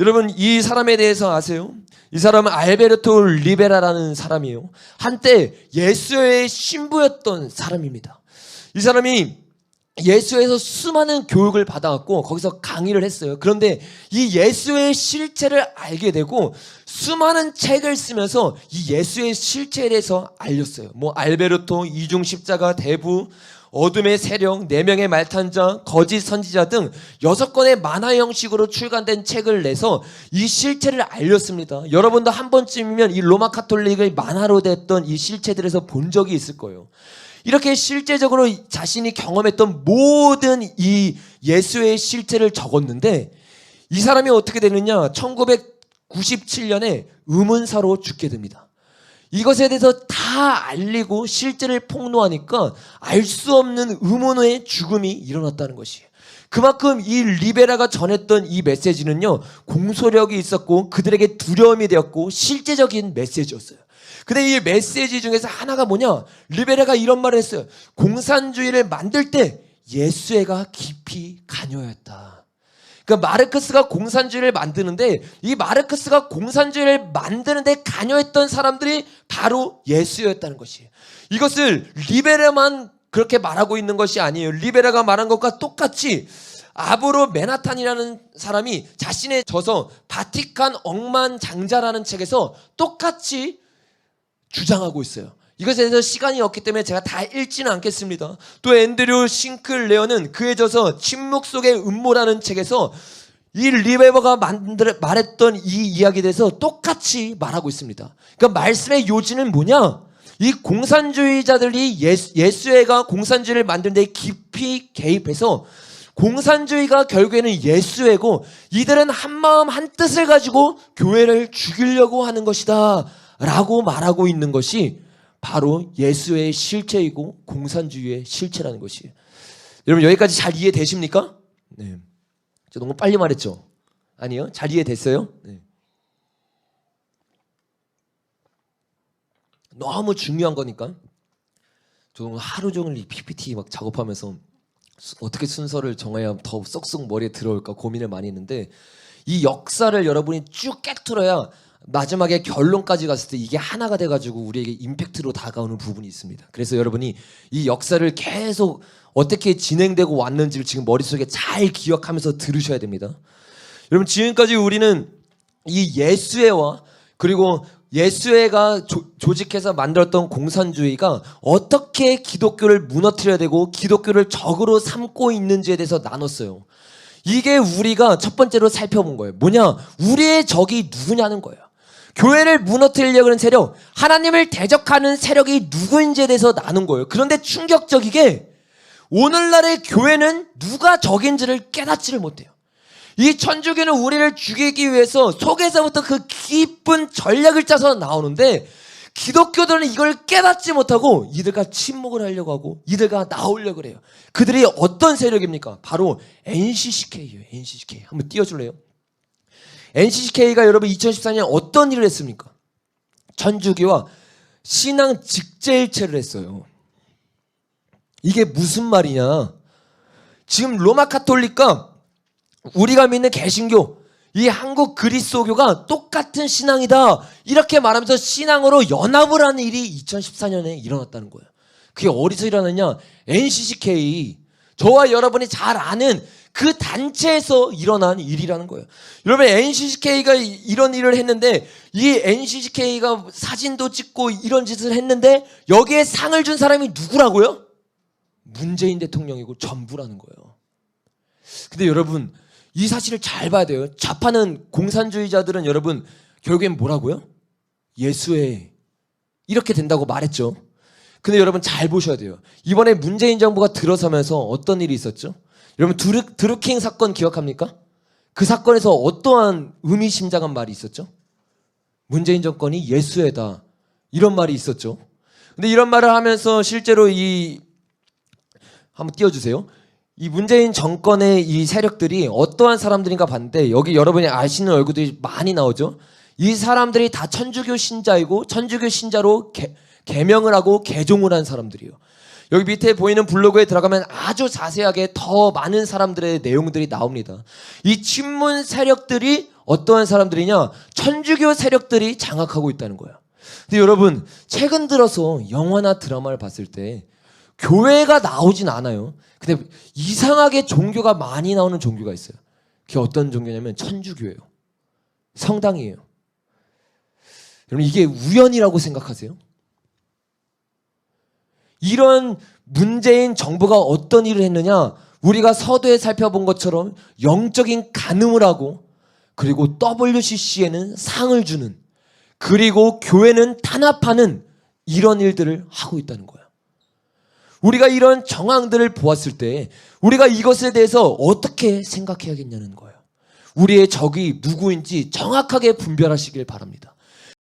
여러분, 이 사람에 대해서 아세요? 이 사람은 알베르토 리베라라는 사람이에요. 한때 예수의 신부였던 사람입니다. 이 사람이 예수에서 수많은 교육을 받아갖고 거기서 강의를 했어요. 그런데 이 예수의 실체를 알게 되고 수많은 책을 쓰면서 이 예수의 실체에 대해서 알렸어요. 뭐 알베르토, 이중 십자가, 대부, 어둠의 세력, 4명의 말탄자, 거짓 선지자 등 6권의 만화 형식으로 출간된 책을 내서 이 실체를 알렸습니다. 여러분도 한 번쯤이면 이 로마 카톨릭의 만화로 됐던 이 실체들에서 본 적이 있을 거예요. 이렇게 실제적으로 자신이 경험했던 모든 이 예수의 실체를 적었는데 이 사람이 어떻게 되느냐? 1997년에 의문사로 죽게 됩니다. 이것에 대해서 다 알리고 실제를 폭로하니까 알 수 없는 의문의 죽음이 일어났다는 것이에요. 그만큼 이 리베라가 전했던 이 메시지는요, 공소력이 있었고 그들에게 두려움이 되었고 실제적인 메시지였어요. 근데 이 메시지 중에서 하나가 뭐냐? 리베라가 이런 말을 했어요. 공산주의를 만들 때 예수애가 깊이 관여했다. 그러니까 마르크스가 공산주의를 만드는데 이 마르크스가 공산주의를 만드는데 관여했던 사람들이 바로 예수였다는 것이에요. 이것을 리베라만 그렇게 말하고 있는 것이 아니에요. 리베라가 말한 것과 똑같이 아브로 맨하탄이라는 사람이 자신의 저서 바티칸 억만장자라는 책에서 똑같이 주장하고 있어요. 이것에 대해서 시간이 없기 때문에 제가 다 읽지는 않겠습니다. 또 앤드류 싱클레어는 그의 저서 침묵 속의 음모라는 책에서 이 리베라가 말했던 이 이야기에 대해서 똑같이 말하고 있습니다. 그러니까 말씀의 요지는 뭐냐? 이 공산주의자들이 예수애가 공산주의를 만드는 데 깊이 개입해서 공산주의가 결국에는 예수애고 이들은 한마음 한뜻을 가지고 교회를 죽이려고 하는 것이다 라고 말하고 있는 것이 바로 예수의 실체이고 공산주의의 실체라는 것이에요. 여러분, 여기까지 잘 이해되십니까? 네. 저 너무 빨리 말했죠? 아니요? 잘 이해됐어요? 네. 너무 중요한 거니까. 저 하루 종일 이 PPT 막 작업하면서 어떻게 순서를 정해야 더 쏙쏙 머리에 들어올까 고민을 많이 했는데 이 역사를 여러분이 쭉 깨뚫어야 마지막에 결론까지 갔을 때 이게 하나가 돼가지고 우리에게 임팩트로 다가오는 부분이 있습니다. 그래서 여러분이 이 역사를 계속 어떻게 진행되고 왔는지를 지금 머릿속에 잘 기억하면서 들으셔야 됩니다. 여러분, 지금까지 우리는 이 예수애와 그리고 예수애가 조직해서 만들었던 공산주의가 어떻게 기독교를 무너뜨려야 되고 기독교를 적으로 삼고 있는지에 대해서 나눴어요. 이게 우리가 첫 번째로 살펴본 거예요. 뭐냐? 우리의 적이 누구냐는 거예요. 교회를 무너뜨리려고 하는 세력, 하나님을 대적하는 세력이 누구인지에 대해서 나눈 거예요. 그런데 충격적이게 오늘날의 교회는 누가 적인지를 깨닫지를 못해요. 이 천주교는 우리를 죽이기 위해서 속에서부터 그 깊은 전략을 짜서 나오는데 기독교들은 이걸 깨닫지 못하고 이들과 침묵을 하려고 하고 이들과 나오려고 그래요. 그들이 어떤 세력입니까? 바로 NCCK예요. NCCK. 한번 띄워줄래요? NCCK가 여러분 2014년 어떤 일을 했습니까? 천주교와 신앙 직제일체를 했어요. 이게 무슨 말이냐? 지금 로마 카톨릭과 우리가 믿는 개신교, 이 한국 그리스도교가 똑같은 신앙이다 이렇게 말하면서 신앙으로 연합을 하는 일이 2014년에 일어났다는 거예요. 그게 어디서 일어났냐? NCCK, 저와 여러분이 잘 아는 그 단체에서 일어난 일이라는 거예요. 여러분, NCCK가 이런 일을 했는데 이 NCCK가 사진도 찍고 이런 짓을 했는데 여기에 상을 준 사람이 누구라고요? 문재인 대통령이고 전부라는 거예요. 근데 여러분, 이 사실을 잘 봐야 돼요. 좌파는 공산주의자들은 여러분 결국엔 뭐라고요? 예수애 이렇게 된다고 말했죠. 근데 여러분 잘 보셔야 돼요. 이번에 문재인 정부가 들어서면서 어떤 일이 있었죠? 여러분 드루킹 사건 기억합니까? 그 사건에서 어떠한 의미심장한 말이 있었죠? 문재인 정권이 예수애다 이런 말이 있었죠. 근데 이런 말을 하면서 실제로 한번 띄워주세요. 이 문재인 정권의 이 세력들이 어떠한 사람들인가 봤는데 여기 여러분이 아시는 얼굴들이 많이 나오죠. 이 사람들이 다 천주교 신자이고 천주교 신자로 개명을 하고 개종을 한 사람들이에요. 여기 밑에 보이는 블로그에 들어가면 아주 자세하게 더 많은 사람들의 내용들이 나옵니다. 이 친문 세력들이 어떠한 사람들이냐? 천주교 세력들이 장악하고 있다는 거예요. 근데 여러분, 최근 들어서 영화나 드라마를 봤을 때 교회가 나오진 않아요. 근데 이상하게 종교가 많이 나오는 종교가 있어요. 그게 어떤 종교냐면 천주교예요. 성당이에요. 여러분, 이게 우연이라고 생각하세요? 이런 문재인 정부가 어떤 일을 했느냐? 우리가 서두에 살펴본 것처럼 영적인 간음을 하고, 그리고 WCC에는 상을 주는, 그리고 교회는 탄압하는 이런 일들을 하고 있다는 거예요. 우리가 이런 정황들을 보았을 때 우리가 이것에 대해서 어떻게 생각해야겠냐는 거예요. 우리의 적이 누구인지 정확하게 분별하시길 바랍니다.